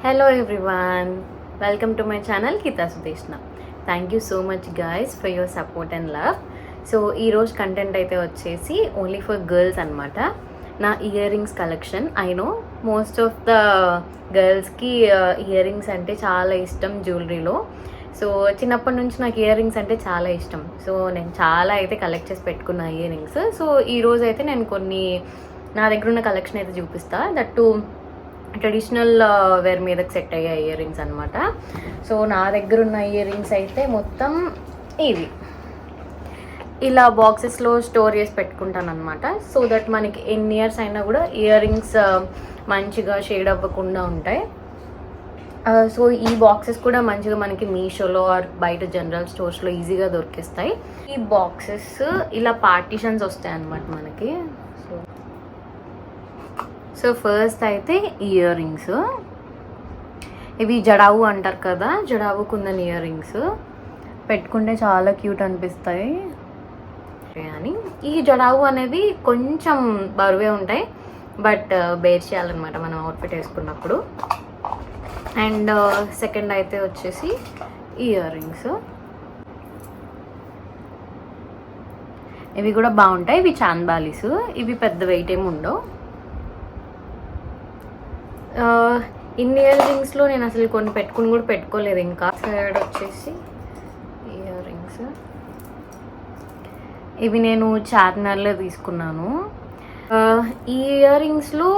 Hello everyone, welcome to my channel Kita Sudeshna. Thank you so much guys for your support and love. So ఈరోజు content అయితే వచ్చేసి only for girls అనమాట. నా earrings collection. I know most of the గర్ల్స్కి earrings అంటే చాలా ఇష్టం జ్యువెలరీలో. So చిన్నప్పటి నుంచి నాకు ఇయర్ రింగ్స్ అంటే చాలా ఇష్టం. సో నేను చాలా అయితే కలెక్ట్ చేసి పెట్టుకున్న ఇయర్ రింగ్స్. సో ఈరోజు అయితే నేను కొన్ని నా దగ్గర ఉన్న కలెక్షన్ అయితే చూపిస్తా. దట్టు ట్రెడిషనల్ వేర్ మీదకి సెట్ అయ్యే ఇయర్ రింగ్స్ అనమాట. సో నా దగ్గర ఉన్న ఇయర్ రింగ్స్ అయితే మొత్తం ఇవి ఇలా బాక్సెస్లో స్టోర్ చేసి పెట్టుకుంటాను అనమాట. సో దట్ మనకి ఎన్ని ఇయర్స్ అయినా కూడా ఇయర్ రింగ్స్ మంచిగా షేడ్ అవ్వకుండా ఉంటాయి. సో ఈ బాక్సెస్ కూడా మంచిగా మనకి మీషోలో ఆర్ బయట జనరల్ స్టోర్స్లో ఈజీగా దొరికిస్తాయి. ఈ బాక్సెస్ ఇలా పార్టీషన్స్ వస్తాయి అన్నమాట మనకి. సో ఫస్ట్ అయితే ఇయర్ రింగ్స్. ఇవి జడావు అంటారు కదా, జడావు కుందన్ ఇయర్ రింగ్స్. పెట్టుకుంటే చాలా క్యూట్ అనిపిస్తాయి. అని ఈ జడావు అనేవి కొంచెం బరువే ఉంటాయి, బట్ బేర్ చేయాలన్నమాట మనం అవుట్ఫిట్ వేసుకున్నప్పుడు. అండ్ సెకండ్ అయితే వచ్చేసి ఇయర్ రింగ్స్. ఇవి కూడా బాగుంటాయి. ఇవి చాన్బాలీస్. ఇవి పెద్ద వెయిట్ ఏమి ఉండవు. ఇన్ని ఇయర్ రింగ్స్లో నేను అసలు కొన్ని పెట్టుకుని కూడా పెట్టుకోలేదు. ఇంకా సైడ్ వచ్చేసి ఇయర్ రింగ్స్. ఇవి నేను చార్మినార్లో తీసుకున్నాను. ఈ ఇయర్ రింగ్స్లో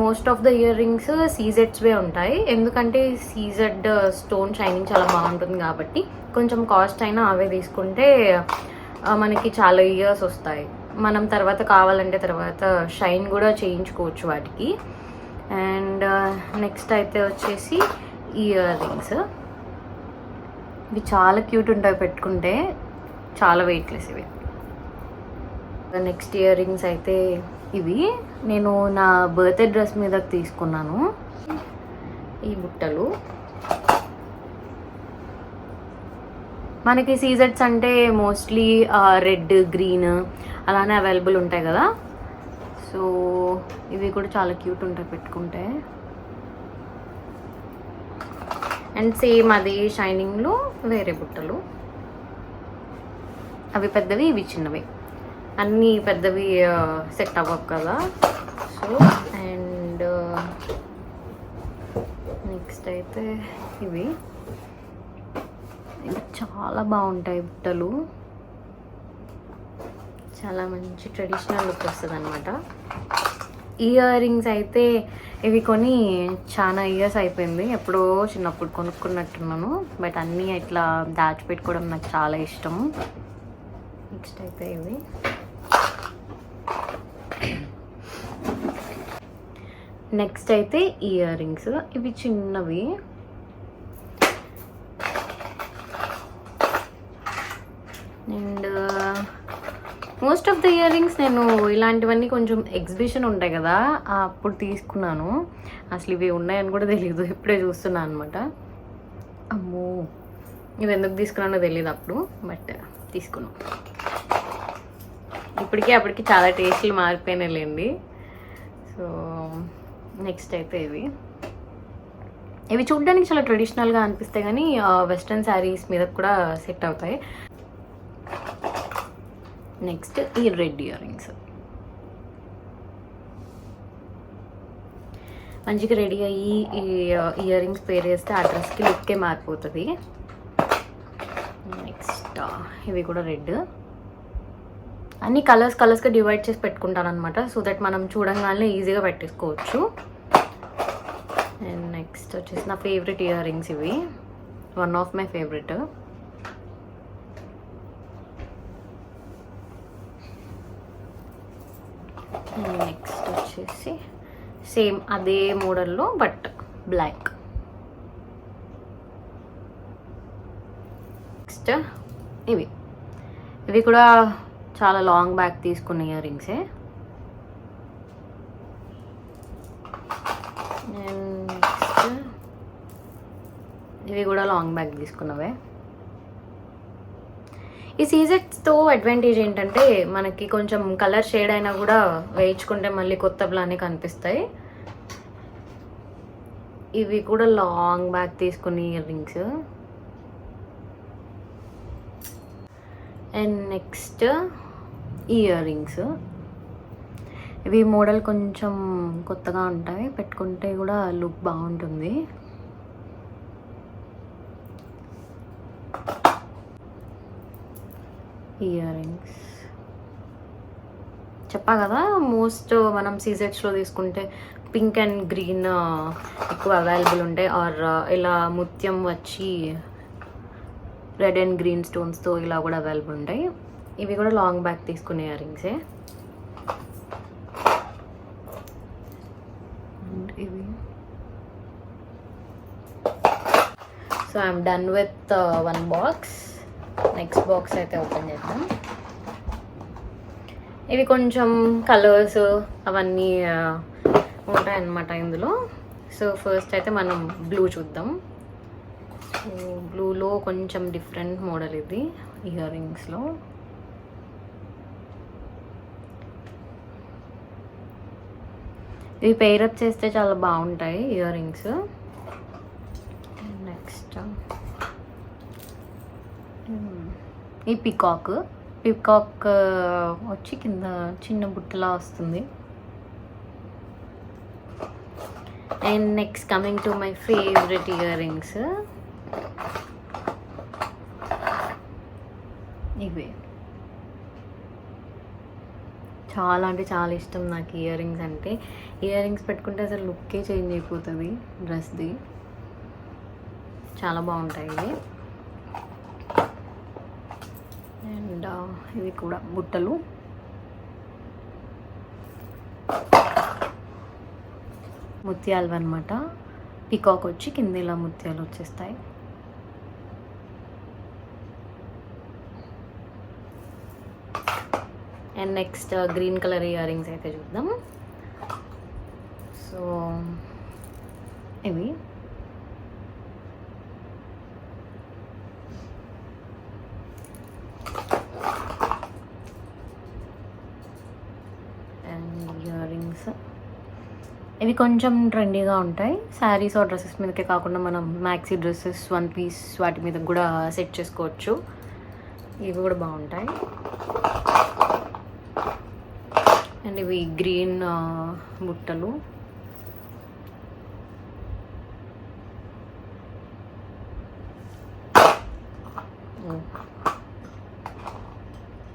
most of the earrings సీజెడ్స్వే ఉంటాయి. ఎందుకంటే సీజెడ్ స్టోన్ షైనింగ్ చాలా బాగుంటుంది కాబట్టి కొంచెం కాస్ట్ అయినా అవే తీసుకుంటే మనకి చాలా ఇయర్స్ వస్తాయి. మనం తర్వాత కావాలంటే తర్వాత షైన్ కూడా చేయించుకోవచ్చు వాటికి. అండ్ నెక్స్ట్ అయితే వచ్చేసి ఇయర్ రింగ్స్. ఇవి చాలా క్యూట్ ఉంటాయి పెట్టుకుంటే, చాలా వెయిట్లెస్ ఇవి. నెక్స్ట్ ఇయర్ రింగ్స్ అయితే ఇవి నేను నా బర్త్డే డ్రెస్ మీద తీసుకున్నాను. ఈ బుట్టలు మనకి సీజెట్స్ అంటే మోస్ట్లీ రెడ్, గ్రీన్ అలానే అవైలబుల్ ఉంటాయి కదా. సో ఇవి కూడా చాలా క్యూట్ ఉంటాయి పెట్టుకుంటే. అండ్ సేమ్ అది షైనింగ్లో వేరే బుట్టలు. అవి పెద్దవి, ఇవి చిన్నవి. అన్నీ పెద్దవి సెట్ అవ్వవు కదా. సో అండ్ నెక్స్ట్ అయితే ఇవి చాలా బాగుంటాయి బుట్టలు. చాలా మంచి ట్రెడిషనల్ లుక్ వస్తుంది అనమాట. ఇయర్ రింగ్స్ అయితే ఇవి కొని చాలా ఇయర్స్ అయిపోయింది. ఎప్పుడో చిన్నప్పుడు కొనుక్కున్నట్టున్నాను, బట్ అన్నీ ఇట్లా దాచిపెట్టుకోవడం నాకు చాలా ఇష్టం. నెక్స్ట్ అయితే ఇవి. నెక్స్ట్ అయితే ఇయర్ రింగ్స్. ఇవి చిన్నవి. And most of the ear rings నేను ఇలాంటివన్నీ కొంచెం ఎగ్జిబిషన్ ఉంటాయి కదా అప్పుడు తీసుకున్నాను. అసలు ఇవి ఉన్నాయని కూడా తెలియదు, ఇప్పుడే చూస్తున్నాను అనమాట. అమ్మో, ఇవి ఎందుకు తీసుకున్నానో తెలియదు అప్పుడు, బట్ తీసుకున్నాను. అప్పటికి చాలా టేస్ట్లు మారిపోయినాయిలేండి. సో నెక్స్ట్ అయితే ఇవి చూడడానికి చాలా ట్రెడిషనల్గా అనిపిస్తాయి కానీ వెస్ట్రన్ శారీస్ మీద కూడా సెట్ అవుతాయి. నెక్స్ట్ ఈ రెడ్ ఇయర్ రింగ్స్. మంచిగా రెడీ అయ్యి ఈ ఇయర్ రింగ్స్ పేర్ చేస్తే ఆ డ్రెస్కి లుక్కే మారిపోతుంది. నెక్స్ట్ ఇవి కూడా రెడ్. అన్ని కలర్స్గా డివైడ్ చేసి పెట్టుకుంటాను అనమాట. సో దట్ మనం చూడంగానే ఈజీగా పెట్టేసుకోవచ్చు. అండ్ నెక్స్ట్ వచ్చేసి నా ఫేవరెట్ ఇయర్ రింగ్స్. ఇవి one of my favourite. Next వచ్చేసి సేమ్ అదే మోడల్లో బట్ బ్లాక్. నెక్స్ట్ ఇవి కూడా చాలా లాంగ్ బ్యాక్ తీసుకున్న ఇయర్ రింగ్సే. నెక్స్ట్ ఇవి కూడా లాంగ్ బ్యాక్ తీసుకున్నవే. ఈ సీజెట్స్తో అడ్వాంటేజ్ ఏంటంటే మనకి కొంచెం కలర్ షేడ్ అయినా కూడా వేయించుకుంటే మళ్ళీ కొత్తలానే కనిపిస్తాయి. ఇవి కూడా లాంగ్ బ్యాక్ తీసుకుని ear rings. And next ear rings. ఇవి మోడల్ కొంచెం కొత్తగా ఉంటాయి, పెట్టుకుంటే కూడా లుక్ బాగుంటుంది. ఇయర్ రింగ్స్ చెప్పా కదా, మోస్ట్ మనం సీజెట్స్లో తీసుకుంటే పింక్ అండ్ గ్రీన్ ఎక్కువ అవైలబుల్ ఉంటాయి. ఆర్ ఇలా ముత్యం వచ్చి రెడ్ అండ్ గ్రీన్ స్టోన్స్తో ఇలా కూడా అవైలబుల్ ఉంటాయి. ఇవి కూడా లాంగ్ బ్యాక్ తీసుకునే ఇయర్ రింగ్సే. ఇవి so I'm done with one box. Next box అయితే ఓపెన్ చేద్దాం. ఇవి కొంచెం కలర్స్ అవన్నీ ఉంటాయన్నమాట ఇందులో. సో ఫస్ట్ అయితే మనం బ్లూ చూద్దాం. సో బ్లూలో కొంచెం డిఫరెంట్ మోడల్ ఇది ఇయర్ రింగ్స్లో. ఇవి పెయిరప్ చేస్తే చాలా బాగుంటాయి ఇయర్ రింగ్స్. నెక్స్ట్ ఈ పికాక్ వచ్చి కింద చిన్న బుట్టలా వస్తుంది. And next coming to my favourite ear rings. ఇవి చాలా అంటే చాలా ఇష్టం నాకు ఇయర్ రింగ్స్ అంటే. ఇయర్ రింగ్స్ పెట్టుకుంటే అసలు లుక్కే చేంజ్ అయిపోతుంది డ్రెస్ది. చాలా బాగుంటాయి ఇవి. అండ్ ఇవి కూడా బుట్టలు. ముత్యాలు అనమాట. పికాక్ వచ్చి కింద ఇలా ముత్యాలు వచ్చేస్తాయి. And next green colour ear rings అయితే చూద్దాం. సో ఇవి ఇయర్ రింగ్స్ ఇవి కొంచెం ట్రెండీగా ఉంటాయి. శారీస్ ఆర్ డ్రెస్సెస్ మీదకే కాకుండా మనం మ్యాక్సీ డ్రెస్సెస్, వన్ పీస్ వాటి మీద కూడా సెట్ చేసుకోవచ్చు. ఇవి కూడా బాగుంటాయి. అండ్ ఇవి గ్రీన్ బుట్టలు.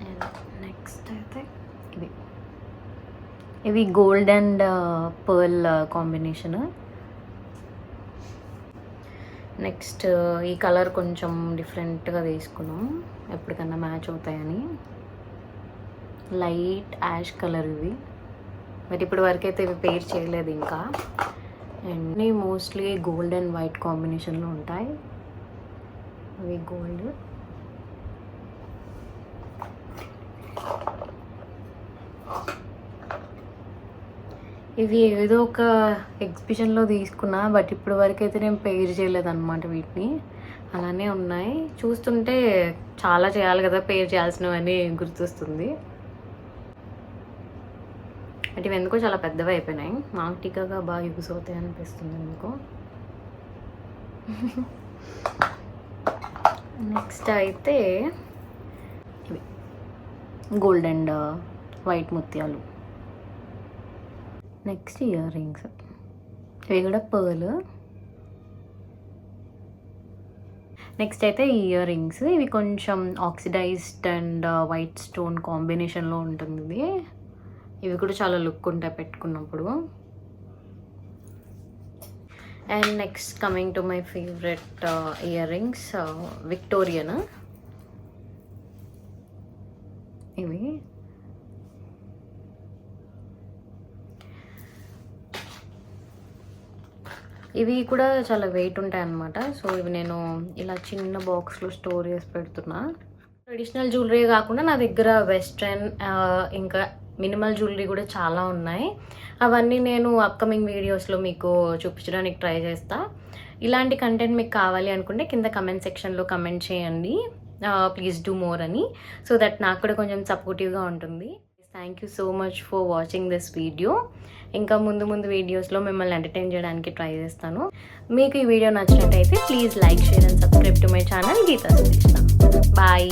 అండ్ నెక్స్ట్ అయితే ఇవి gold and pearl combination. Next ఈ కలర్ కొంచెం డిఫరెంట్గా తీసుకున్నాం, ఎప్పటికన్నా మ్యాచ్ అవుతాయని. లైట్ యాష్ కలర్ ఇవి, బట్ ఇప్పటి వరకు అయితే ఇవి పేర్ చేయలేదు ఇంకా. And mostly gold and white కాంబినేషన్లో ఉంటాయి. అవి గోల్డ్. ఇవి ఏదో ఒక ఎగ్జిబిషన్లో తీసుకున్నా, బట్ ఇప్పటి వరకు అయితే నేను పేర్ చేయలేదు అనమాట వీటిని. అలానే ఉన్నాయి. చూస్తుంటే చాలా చేయాలి కదా పేర్ చేయాల్సినవని గుర్తొస్తుంది. బట్ ఇవి ఎందుకో చాలా పెద్దవి అయిపోయినాయి. నాకు టీకాగా బాగా యూస్ అవుతాయి అనిపిస్తుంది ఎందుకో. నెక్స్ట్ అయితే ఇవి గోల్డ్ అండ్ వైట్ ముత్యాలు. నెక్స్ట్ ఇయర్ రింగ్స్, ఇవి కూడా పర్ల్. నెక్స్ట్ అయితే ఇయర్ రింగ్స్. ఇవి కొంచెం ఆక్సిడైజ్డ్ అండ్ వైట్ స్టోన్ కాంబినేషన్లో ఉంటుంది. ఇవి కూడా చాలా లుక్ ఉంటాయి పెట్టుకున్నప్పుడు. And next coming to my favourite ear rings, Victorian. ఇవి ఇవి కూడా చాలా వెయిట్ ఉంటాయి అన్నమాట. సో ఇవి నేను ఇలా చిన్న బాక్స్లో స్టోర్ చేసి పెడుతున్నా. ట్రెడిషనల్ జ్యువెలరీ కాకుండా నా దగ్గర వెస్ట్రన్ ఇంకా మినిమల్ జ్యువెలరీ కూడా చాలా ఉన్నాయి. అవన్నీ నేను అప్కమింగ్ వీడియోస్లో మీకు చూపించడానికి ట్రై చేస్తా. ఇలాంటి కంటెంట్ మీకు కావాలి అనుకుంటే కింద కమెంట్ సెక్షన్లో కమెంట్ చేయండి, ప్లీజ్ డూ మోర్ అని. సో దట్ నాకు కూడా కొంచెం సపోర్టివ్గా ఉంటుంది. Thank you so much for watching this video. ఇంకా ముందు ముందు వీడియోస్లో మిమ్మల్ని ఎంటర్టైన్ చేయడానికి ట్రై చేస్తాను. మీకు ఈ వీడియో నచ్చినట్టయితే please like, share and subscribe to my channel Geetha Sudeshna. Bye.